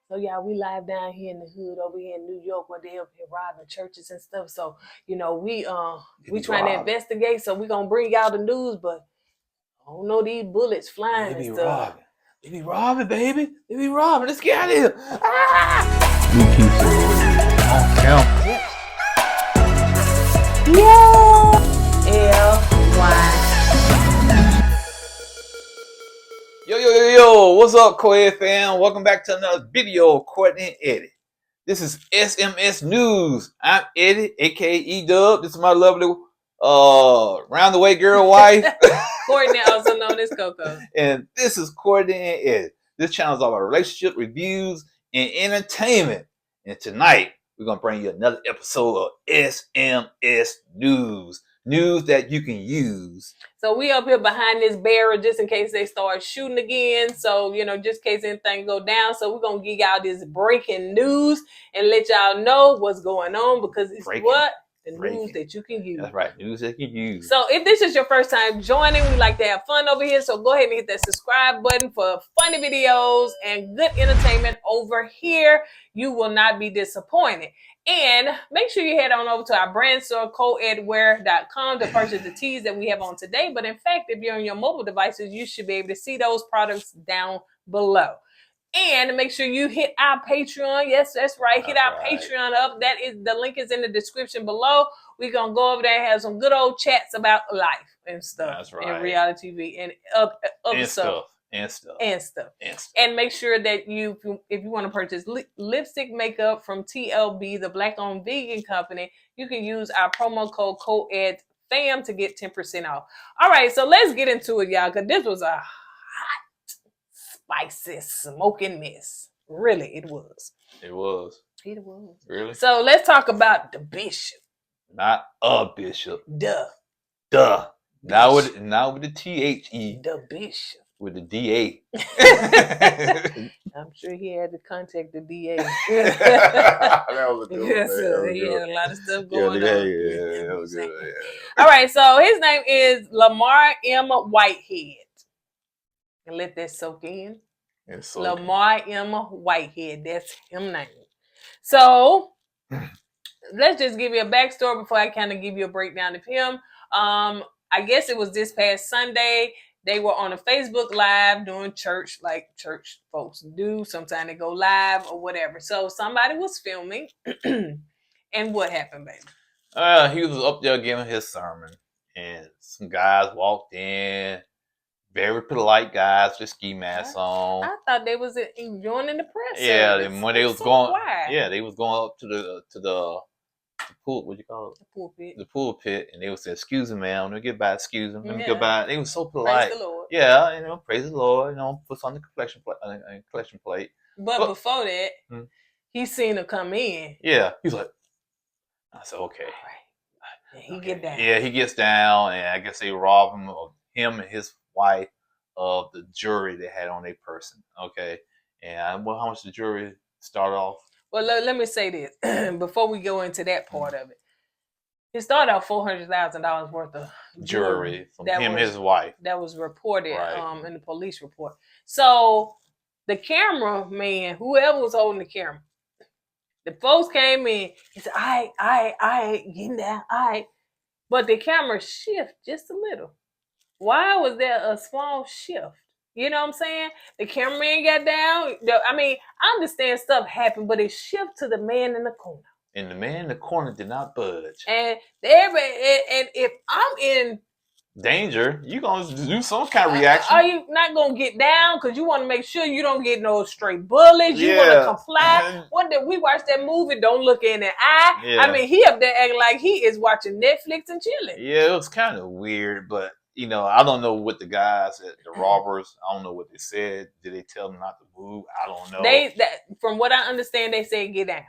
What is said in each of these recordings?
So yeah, we live down here in the hood over here in New York where they up here robbing churches and stuff. So, you know, we trying to investigate, so we gonna bring y'all the news, but I don't know, these bullets flying and stuff. They be robbing, baby. They be robbing. Let's get out of here. Yo, what's up, KOED fam? Welcome back to another video, Kourtney and Eddie. This is SMS News. I'm Eddie, aka E-Dub. This is my lovely round the way girl wife. Kourtney, also known as Coco. And this is Kourtney and Eddie. This channel is all about relationship reviews and entertainment. And tonight, we're going to bring you another episode of SMS News. News that you can use. So we up here behind this barrier just in case they start shooting again. So, you know, just in case anything go down. So we're going to give y'all this breaking news and let y'all know what's going on, because it's news that you can use. That's right, news that you can use. So if this is your first time joining, we like to have fun over here. So go ahead and hit that subscribe button for funny videos and good entertainment over here. You will not be disappointed. And make sure you head on over to our brand store, kourtneyandeddie.com, to purchase the tees that we have on today. But in fact, if you're on your mobile devices, you should be able to see those products down below. And make sure you hit our Patreon. Yes, that's right. Hit our Patreon up. The link is in the description below. We're going to go over there and have some good old chats about life and stuff. That's right. And reality TV and other stuff. And make sure that if you want to purchase lipstick makeup from TLB, the Black-owned vegan company, you can use our promo code KOEDFAM to get 10% off. All right, so let's get into it, y'all, because this was a hot, spicy, smoking mess. Really, it was. It was. It was. Really? So let's talk about the bishop. Not a bishop. Duh. Now with the THE. The bishop. With the DA. I'm sure he had to contact the DA. That was a good one. Yes, sir. He had a lot of stuff going on. Yeah, that was good. Yeah. All right, so his name is Lamar M. Whitehead. And let that soak in. Lamar M. Whitehead. That's him name. So let's just give you a backstory before I kind of give you a breakdown of him. I guess it was this past Sunday. They were on a Facebook Live doing church, like church folks do. Sometimes they go live or whatever. So somebody was filming. And what happened, baby? He was up there giving his sermon. And some guys walked in. Very polite guys with ski masks on. I thought they was joining the press. Yeah, and when they was going, they was going up to the pool, what you call it? The pulpit. The pulpit, and they would say, "Excuse me, ma'am. Let me get by. Excuse me. Let me get by." They were so polite. Praise the Lord. Yeah, you know, praise the Lord. You know, puts on the collection plate. But before that, he seen her come in. Yeah, he's like, I said, okay. All right. And he get down. Yeah, he gets down, and I guess they rob him and his wife of the jewelry they had on their person. Okay, and how much the jewelry started off? Well, let me say this before we go into that part of it. It started out $400,000 worth of jewelry from him and his wife. That was reported in the police report. So the cameraman, whoever was holding the camera, the folks came in. He said, I getting down, but the camera shift just a little. Why was there a small shift? You know what I'm saying? The cameraman got down. I understand stuff happened, but it shifted to the man in the corner. And the man in the corner did not budge. And if I'm in danger, you gonna do some kind of reaction. Are you not gonna get down because you want to make sure you don't get no stray bullets? You want to comply. One day we watched that movie, Don't Look in the Eye. Yeah. I mean, he up there acting like he is watching Netflix and chilling. Yeah, it was kind of weird, but you know, I don't know what the guys, the robbers, I don't know what they said. Did they tell them not to move? I don't know. From what I understand, they said get down.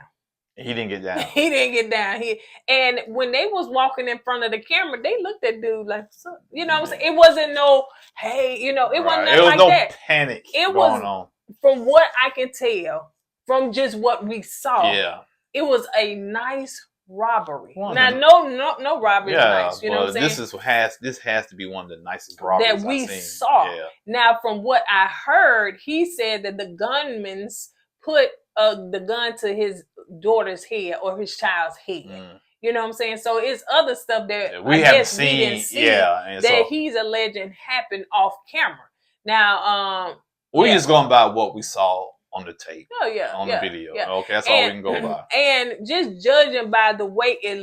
He didn't get down. He didn't get down. And when they was walking in front of the camera, they looked at dude like, you know what I'm saying? It wasn't no, hey, you know, it wasn't nothing like that. It was no panic going on. From what I can tell, from just what we saw, yeah, it was a nice, robbery. One Now, of the- no robbery is nice. You know what I'm saying? This has to be one of the nicest robberies that we I've seen. saw. Yeah. Now, from what I heard, he said that the gunman's put the gun to his daughter's head or his child's head. You know what I'm saying? So it's other stuff that we haven't seen. We didn't see and that so, he's alleging happened off camera. Now, we're just going by what we saw on the tape. Oh yeah, on the video. Yeah. Okay, that's all we can go by. And just judging by the way it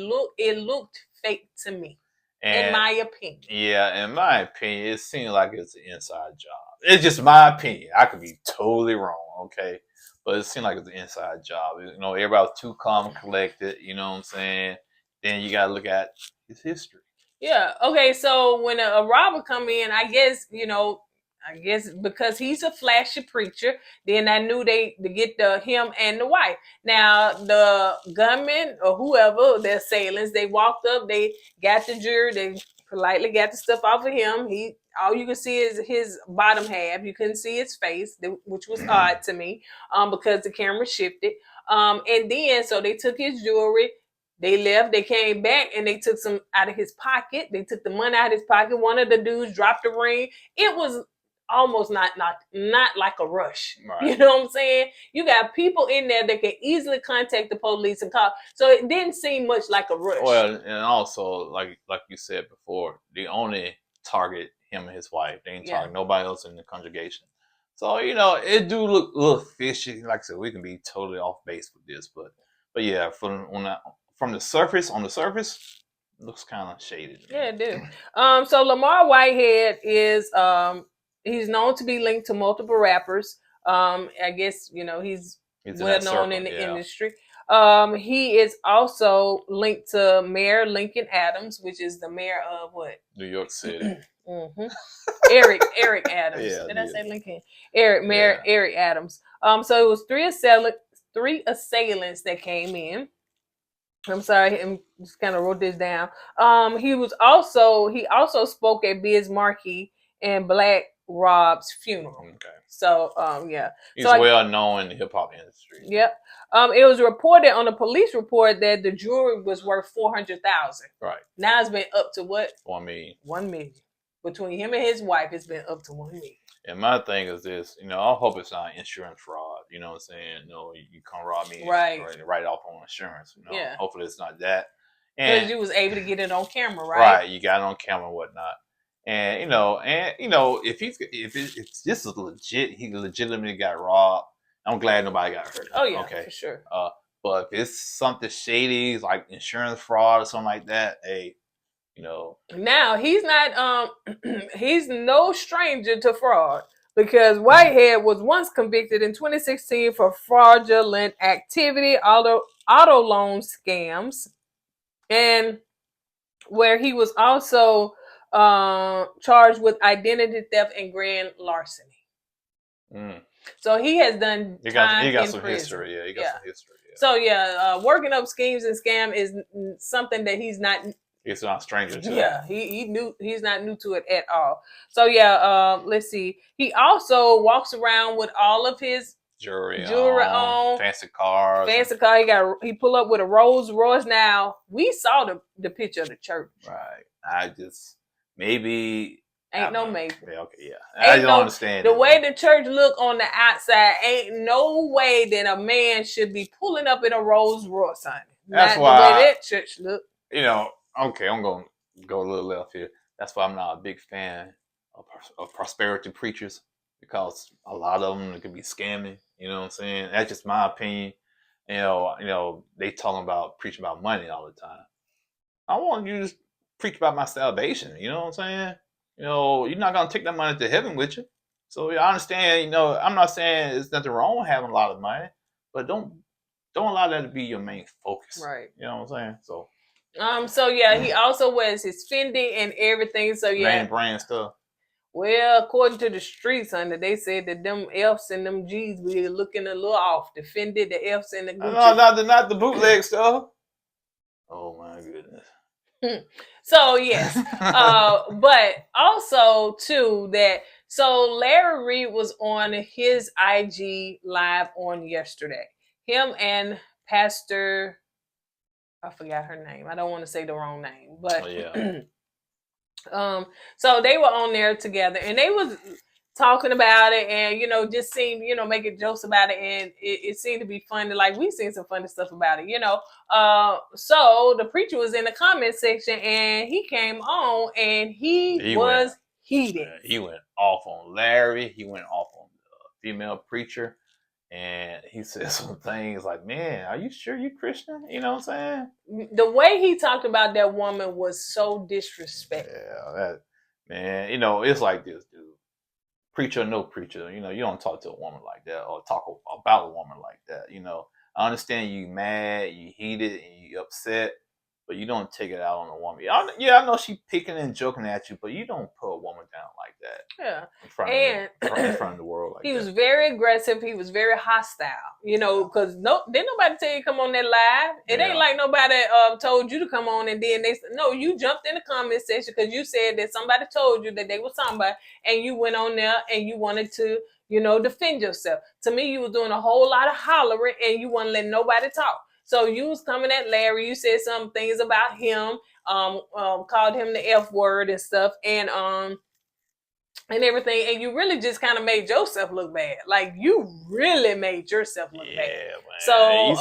looked fake to me, in my opinion. Yeah, in my opinion, it seems like it's an inside job. It's just my opinion. I could be totally wrong, okay? But it seems like it's an inside job. You know, everybody was too calm and collected, you know what I'm saying? Then you gotta look at his history. Yeah, okay, so when a robber come in, I guess because he's a flashy preacher, then I knew to get him and the wife. Now the gunman or whoever, the assailants, they walked up, they got the jewelry, they politely got the stuff off of him. All you can see is his bottom half. You couldn't see his face, which was odd to me, because the camera shifted. And then so they took his jewelry. They left, they came back, and they took some out of his pocket. They took the money out of his pocket. One of the dudes dropped the ring. It was almost not like a rush. Right. You know what I'm saying? You got people in there that can easily contact the police and call. So it didn't seem much like a rush. Well, and also, like you said before, they only target him and his wife. They ain't target nobody else in the congregation. So, you know, it do look a little fishy. Like I said, we can be totally off base with this, but yeah, from the surface, it looks kind of shaded. Yeah, it do. So Lamar Whitehead is he's known to be linked to multiple rappers. I guess, you know, he's well known in the industry. He is also linked to Mayor Lincoln Adams, which is the mayor of what? New York City. Eric Adams. Did I say Lincoln? Mayor Eric Adams. So it was three assailants that came in. I'm sorry, I just kind of wrote this down. He also spoke at Biz Markie and Black Rob's funeral. Okay. So he's well known in the hip hop industry. Yep. It was reported on a police report that the jewelry was worth $400,000. Right. Now it's been up to what? $1 million. $1 million. Between him and his wife, it's been up to $1 million. And my thing is this, you know, I hope it's not insurance fraud. You know what I'm saying? No, you come rob me right off on insurance. You know? Yeah. Hopefully it's not that. Because you was able to get it on camera, right? Right. You got it on camera and whatnot. And you know, if this is legit, he legitimately got robbed. I'm glad nobody got hurt. Oh yeah, okay, for sure. But if it's something shady, like insurance fraud or something like that, hey, you know. Now he's not he's no stranger to fraud, because Whitehead was once convicted in 2016 for fraudulent activity, auto loan scams, and where he was also charged with identity theft and grand larceny. So he has done time he got in some prison. history. Yeah, he got some history. Yeah. So working up schemes and scam is something that he's not. It's not a stranger to. Yeah, he's not new to it at all. So let's see. He also walks around with all of his jewelry on, fancy cars. He pull up with a Rolls Royce. Now we saw the picture of the church. Right. I just maybe. Ain't no maybe. Yeah, okay, yeah. I don't understand. The way the church look on the outside, ain't no way that a man should be pulling up in a Rolls Royce, honey. That's not why the way that church look. You know, okay, I'm going to go a little left here. That's why I'm not a big fan of prosperity preachers, because a lot of them could be scamming. You know what I'm saying? That's just my opinion. You know, they preaching about money all the time. I want you to preach about my salvation. You know what I'm saying? You know, you're not going to take that money to heaven with you. So I understand, you know, I'm not saying there's nothing wrong with having a lot of money, but don't allow that to be your main focus. Right. You know what I'm saying? So. He also wears his Fendi and everything. So name brand stuff. Well, according to the streets, honey, they said that them F's and them G's be looking a little off. The Fendi, the F's and the Gucci. No, not the bootleg stuff. Oh my goodness. So yes, but also too so Larry Reed was on his IG live on yesterday. Him and Pastor I forgot her name. I don't want to say the wrong name, but yeah. so they were on there together, and they was talking about it, and just seemed making jokes about it, and it seemed to be funny. Like we seen some funny stuff about it, so the preacher was in the comment section, and he came on, and he was heated. He went off on Larry. He went off on the female preacher. And he said some things like, man, are you sure you Christian? You know what I'm saying? The way he talked about that woman was so disrespectful. Yeah, man, it's like this, dude. Preacher or no preacher, you don't talk to a woman like that or talk about a woman like that. I understand you mad, you heated, and you upset, but you don't take it out on a woman. I know she picking and joking at you, but you don't put a woman down like that. Yeah, in front of the world like that. He was very aggressive. He was very hostile. Because didn't nobody tell you to come on that live. It ain't like nobody told you to come on, and then you jumped in the comment section because you said that somebody told you that they were somebody, and you went on there and you wanted to defend yourself. To me, you was doing a whole lot of hollering, and you wasn't letting nobody talk. So you was coming at Larry. You said some things about him, called him the F word and stuff, and everything, and you really just kind of made yourself look bad. Like you really made yourself look bad. Man. So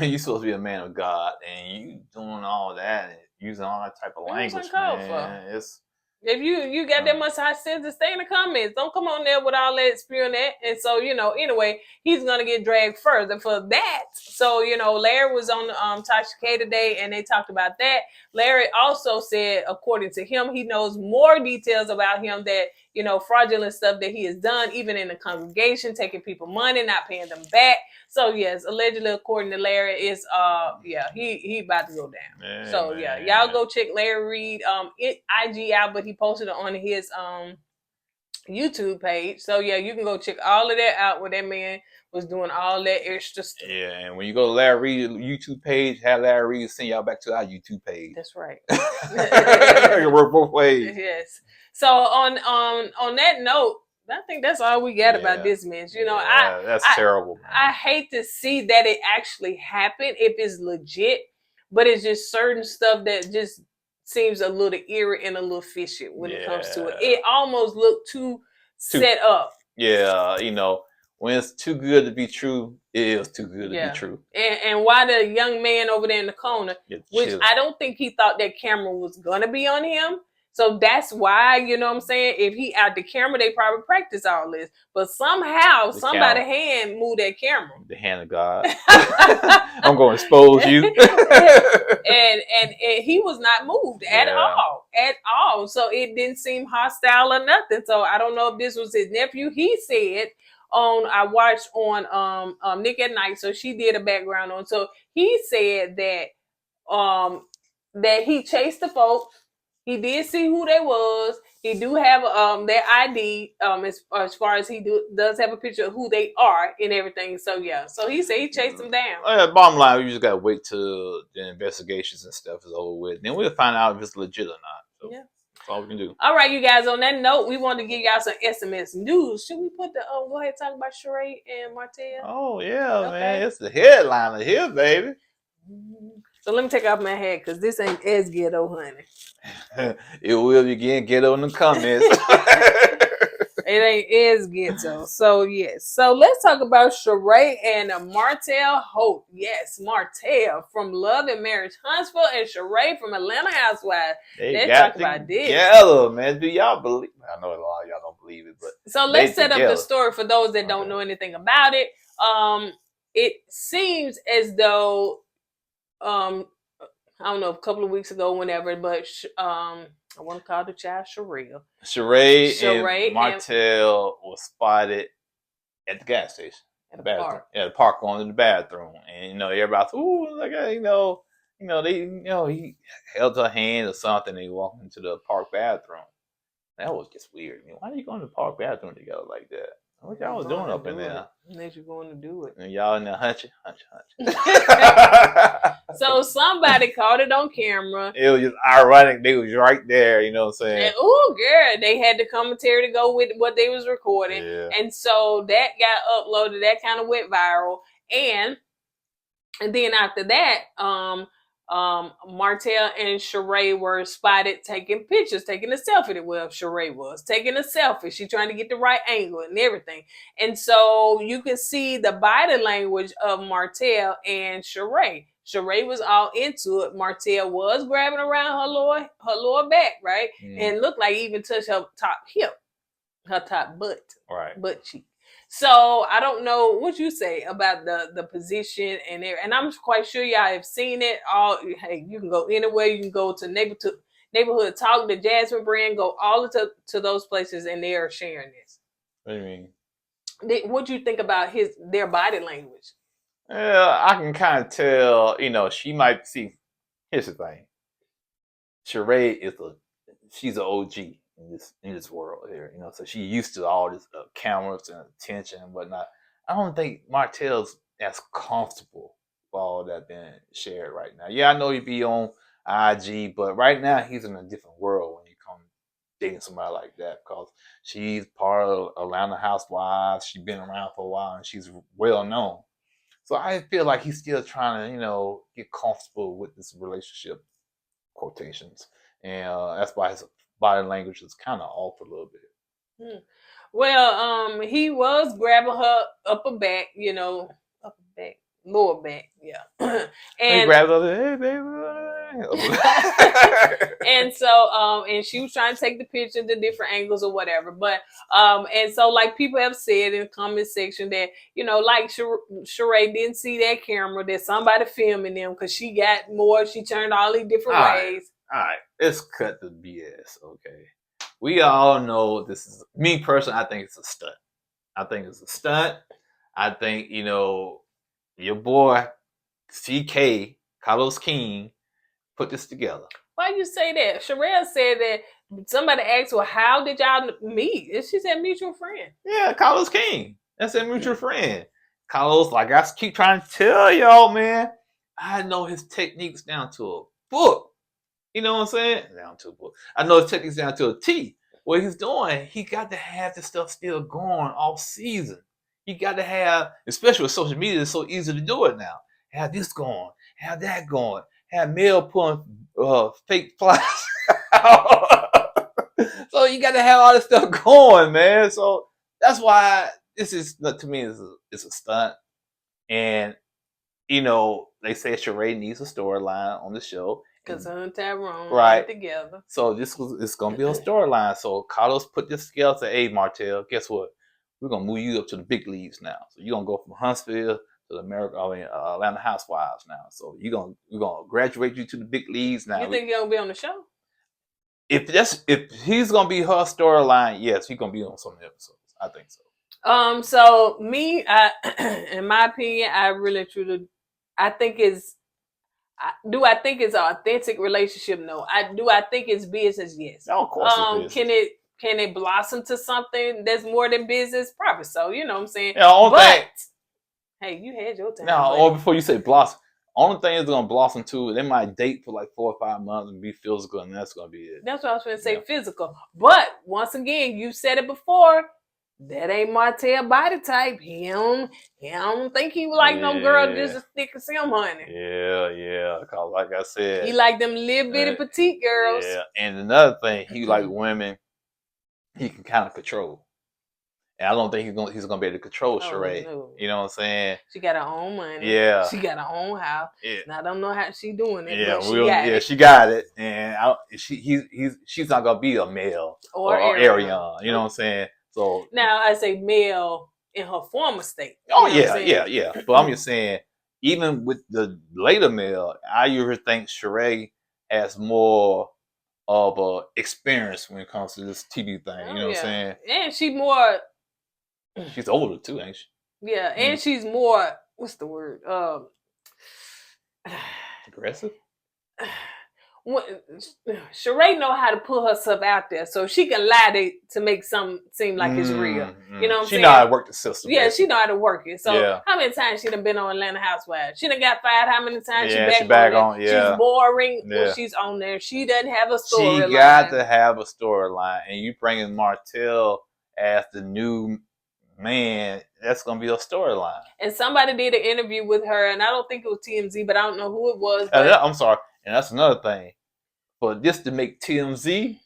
you supposed to be a man of God, and you doing all that and using all that type of language, man. If you got that much high sense, stay in the comments. Don't come on there with all that spewing that. And so, anyway, he's going to get dragged further for that. So, Larry was on Tasha K today, and they talked about that. Larry also said, according to him, he knows more details about him that, fraudulent stuff that he has done, even in the congregation, taking people money, not paying them back. So, yes, allegedly, according to Larry, is he about to go down. Man, so, y'all go check Larry Reid IG out, but he posted it on his YouTube page. So, you can go check all of that out where that man was doing all that extra stuff. Yeah, and when you go to Larry Reid's YouTube page, have Larry Reid send y'all back to our YouTube page. That's right. It work both ways. Yes. So, on that note, I think that's all we got about this mess. That's terrible. Man. I hate to see that it actually happened if it's legit, but it's just certain stuff that just seems a little eerie and a little fishy when it comes to it. It almost looked too set up. Yeah, when it's too good to be true, it is too good to be true. And why the young man over there in the corner, which I don't think he thought that camera was gonna be on him. So that's why, what I'm saying? If he out the camera, they probably practice all this. But somehow, somebody's hand moved that camera. The hand of God. I'm going to expose you. and he was not moved at all. So it didn't seem hostile or nothing. So I don't know if this was his nephew. He said I watched on Nick at Night. So she did a background on. So he said that that he chased the folks. He did see who they was. He do have their ID as far as he does have a picture of who they are and everything. So so he said he chased them down. Bottom line, we just gotta wait till the investigations and stuff is over with. Then we'll find out if it's legit or not. So that's all we can do. All right, you guys. On that note, we want to give y'all some SMS news. Should we put the go ahead and talk about Sheree and Martell? Oh yeah, man, it's the headliner here, baby. So let me take off my hat because this ain't as ghetto, honey. It will be getting ghetto in the comments. It ain't as ghetto. So yes. So let's talk about Sheree and Martell Holt. Yes, Martell from Love and Marriage Huntsville and Sheree from Atlanta Housewives. Let's talk about this. Together, man. Do y'all believe? I know a lot of y'all don't believe it, but so let's set up the story for those that don't know anything about it. It seems as though I don't know, a couple of weeks ago, whenever, but I want to call the child Sheree. Sheree and Martell was spotted at the gas station, at the bathroom. Park. Yeah, the park going to the bathroom, and everybody thought, ooh, like he held her hand or something. And he walked into the park bathroom. That was just weird. I mean, why are you going to the park bathroom together like that? What y'all was doing up in there? Unless you're going to do it. And y'all in there hunching. So somebody caught it on camera. It was just ironic. They was right there, you know what I'm saying? And girl, they had the commentary to go with what they was recording. Yeah. And so that got uploaded. That kind of went viral. And And then after that, Martell and Sheree were spotted taking pictures, taking a selfie. Well, Sheree was taking a selfie. She trying to get the right angle and everything. And so you can see the body language of Martell and Sheree. Sheree was all into it. Martell was grabbing around her lower back, right? And looked like even touched her top hip, her top butt cheek. So I don't know what you say about the position and there, and I'm quite sure y'all have seen it. All hey, you can go anywhere. You can go to neighborhood talk, the Jasmine brand, go all to those places, and they are sharing this. What do you mean? What do you think about their body language? Yeah, I can kind of tell. She might see. Here's the thing. Sheree she's an OG in this world here. So she's used to all this cameras and attention and whatnot. I don't think Martell's as comfortable with all that being shared right now. Yeah, I know he'd be on IG, but right now he's in a different world when you come dating somebody like that, because she's part of Atlanta Housewives. She's been around for a while and she's well known. So I feel like he's still trying to, get comfortable with this relationship, quotations, and that's why his body language is kind of off a little bit. Well, he was grabbing her upper back, lower back, yeah. And he grabbed her, hey baby. And so, and she was trying to take the picture, the different angles or whatever. But, and so like people have said in the comment section that, like Sheree didn't see that camera, that somebody filming them because she got more, she turned all these different ways. All right, let's cut the BS, okay? We all know this is, me personally, I think it's a stunt. I think, your boy, CK, Carlos King, put this together. Why you say that? Sherelle said that somebody asked, well, how did y'all meet? And she said mutual friend. Yeah, Carlos King. That's a mutual friend. Carlos, like I keep trying to tell y'all, man, I know his techniques down to a book. You know what I'm saying? Down to a book. I know his techniques down to a T. What he's doing, he got to have this stuff still going all season. He got to have, especially with social media, it's so easy to do it now. Have this going, have that going, have mail pulling fake flies. So you got to have all this stuff going, man. So that's why this is, to me, it's a stunt. And, they say Sheree needs a storyline on the show. Because her and Tyrone right together. So it's going to be a storyline. So Carlos put this together and said, hey, Martell, guess what? We're going to move you up to the big leagues now. So you're going to go from Huntsville to the Atlanta Housewives now. So we're going to graduate you to the big leagues now. You think you're going to be on the show? If he's going to be her storyline, yes, he's going to be on some episodes. I think so. So me, in my opinion, I really truly, I think it's an authentic relationship? No. I think it's business? Yes. Oh, of course it's business. Can it blossom to something that's more than business? Probably so. You know what I'm saying? Yeah, hey, you had your time. Now, or before you say blossom, only thing is going to blossom too, they might date for like 4 or 5 months and be physical, and that's going to be it. That's what I was going to say, physical. But once again, you said it before. That ain't Martell body type. He don't think he would like no girl just as thick as him, honey. Yeah. Cause like I said, he like them little bitty petite girls. Yeah, and another thing, he like women he can kind of control. And I don't think he's gonna be able to control Sheree. No. You know what I'm saying? She got her own money. Yeah. She got her own house. Yeah. And I don't know how she doing it. Yeah, but she got it. And she's not gonna be a male or Ariane. You know what I'm saying? So now I say male in her former state. Oh yeah. But I'm just saying, even with the later male, I usually think Sheree has more of a experience when it comes to this TV thing. You know what I'm saying? And she's older too, ain't she? Yeah, and she's more, what's the word? Aggressive? Sheree know how to put herself out there, so she can lie to make something seem like it's real. You know what I'm saying? She know how to work the system. Yeah, she know how to work it. So how many times she done been on Atlanta Housewives? She done got fired how many times? She back on. Yeah. She's boring when she's on there. She doesn't have a storyline. She got to have a storyline, and you bringing Martell as the new man, that's gonna be a storyline. And somebody did an interview with her, and I don't think it was TMZ, but I don't know who it was. But I'm sorry, and that's another thing. For this to make TMZ,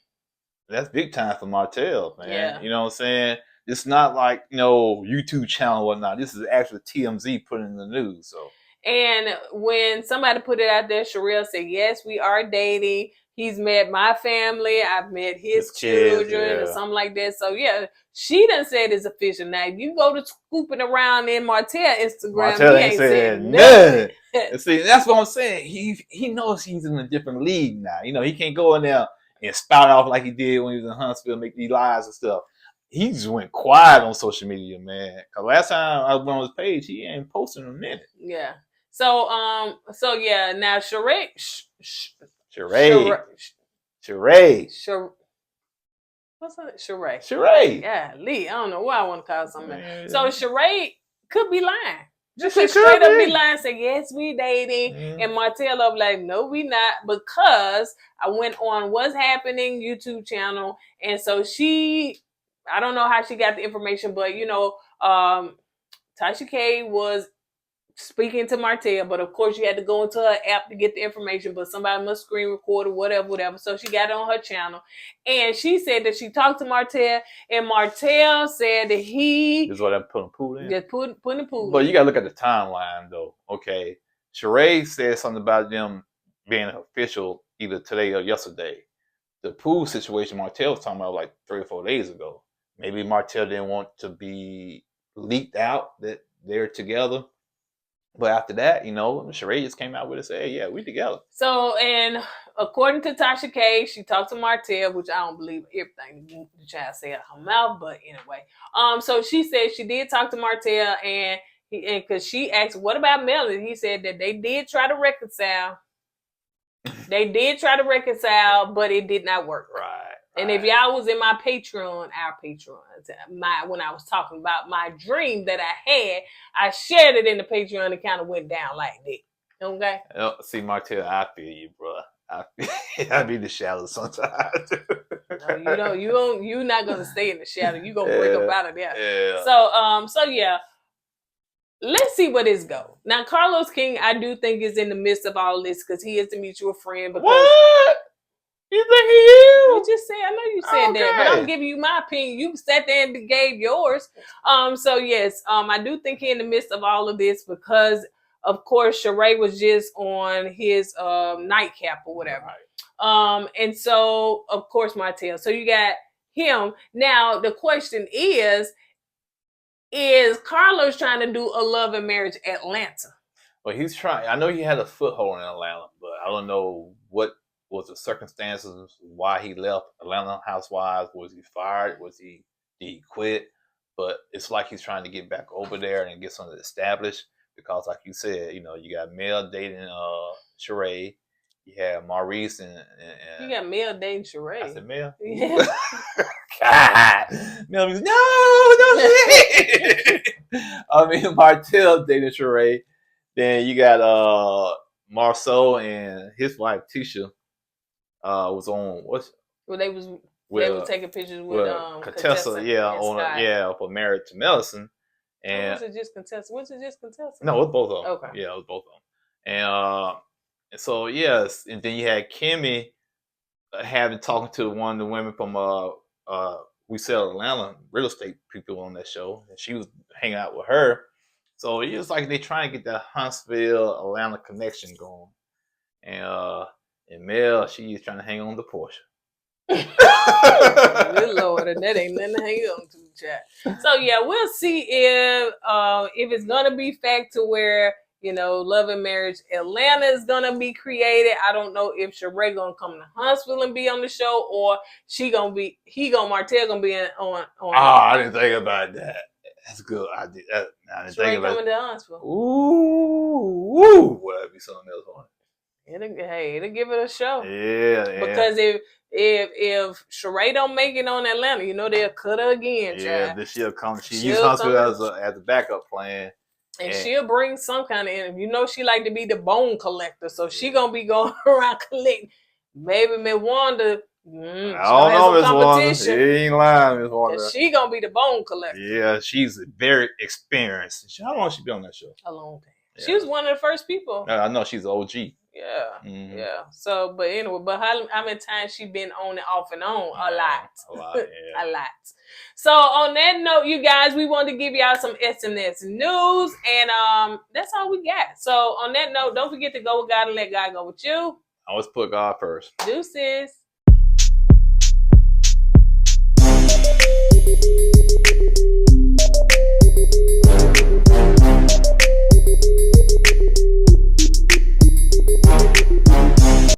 that's big time for Martell, man. Yeah. You know what I'm saying? It's not like, you know, YouTube channel or whatnot. This is actually TMZ putting in the news. So. And when somebody put it out there, Sherelle said, yes, we are dating. He's met my family. I've met his children kids, or something like that. So, yeah, she done said it's official. Now, if you go to scooping around in Martell Instagram, Martell he ain't said nothing. See, that's what I'm saying. He knows he's in a different league now. You know, he can't go in there and spout off like he did when he was in Huntsville, make these lies and stuff. He just went quiet on social media, man. Cause last time I went on his page, he ain't posting in a minute. Yeah. So yeah. Now Sheree. What's that? Sheree. Yeah, Lee. I don't know why I want to call something. Yeah. So Sheree could be lying. Just straight up be lying. Say yes, we dating, and Martell up like no, we not, because I went on What's Happening YouTube channel, and so I don't know how she got the information, but you know, Tasha K was speaking to Martell, but of course you had to go into her app to get the information, but somebody must screen record or whatever. So she got it on her channel, and she said that she talked to Martell, and Martell said that he is what I'm putting pool in. Just putting the pool. But you gotta look at the timeline though. Okay, Sheree said something about them being official either today or yesterday. The pool situation Martell was talking about like 3 or 4 days ago. Maybe Martell didn't want to be leaked out that they're together. But after that, you know, Sheree just came out with it and said, hey, yeah, we together. So, and according to Tasha K, she talked to Martell, which I don't believe everything the child said out her mouth, but anyway. So she said she did talk to Martell, and because she asked, what about Melanie? He said that they did try to reconcile. They did try to reconcile, but it did not work. Right. And if y'all was in my Patreon, when I was talking about my dream that I had, I shared it in the Patreon. It kind of went down like that. Okay. See, Martell, I feel you, bro. I be in the shadow sometimes. No, you're not gonna stay in the shadow. You gonna break up out of there. Yeah. So yeah. Let's see where this goes. Now, Carlos King, I do think is in the midst of all this because he is a mutual friend. Because what? You think he is? You just said, I know you said that, but I'm giving you my opinion. You sat there and gave yours. So yes, I do think he's in the midst of all of this because, of course, Sheree was just on his nightcap or whatever. Right. And so, of course, Martell. So you got him. Now, the question is Carlos trying to do a Love and Marriage Atlanta? Well, he's trying. I know he had a foothold in Atlanta, but I don't know what was the circumstances why he left Atlanta Housewives. Was he fired? Did he quit? But it's like he's trying to get back over there and get something established because, like you said, you know, you got Mel dating Sheree. You have Maurice and you got Mel dating Sheree. I said Mel. Yeah. God. Mel was no. I mean, Martell dating Sheree. Then you got Marceau and his wife Tisha. Was on what's? Well, they were taking pictures with Contessa, for Married to Medicine. And was it just Contessa? Was it just Contessa? No, it was both of them. Okay. Yeah, it was both of them. And so yes, and then you had Kimmy having talking to one of the women from We Sell Atlanta real estate people on that show, and she was hanging out with her. So it's like they trying to get that Huntsville Atlanta connection going, and Mel, she is trying to hang on to Portia. Good Lord, and that ain't nothing to hang on to, chat. So yeah, we'll see if it's gonna be fact to where, you know, Love and Marriage Atlanta is gonna be created. I don't know if Sheree gonna come to Huntsville and be on the show, or Martell gonna be on. I didn't think about that. That's good. I didn't think about coming to Huntsville. Ooh, well, that'd be something else on it. It'll give it a show. Yeah. Because if Sheree don't make it on Atlanta, you know they'll cut her again. Yeah, child. then she'll come. She used Huntsville as a backup plan. And she'll bring some kind of interview. You know she like to be the bone collector, so she gonna be going around collecting. Maybe Miss Wanda I don't know, Miss Wanda. She You ain't lying, Miss Wanda. she gonna be the bone collector. Yeah, she's very experienced. How long has she been on that show? A long time. Yeah. She was one of the first people. I know she's an OG. Yeah, Mhm. yeah. So, but anyway, but how many times she been on and off and on? A lot. A lot, yeah. A lot. So on that note, you guys, we wanted to give y'all some SMS news, and that's all we got. So on that note, don't forget to go with God and let God go with you. Always put God first. Deuces.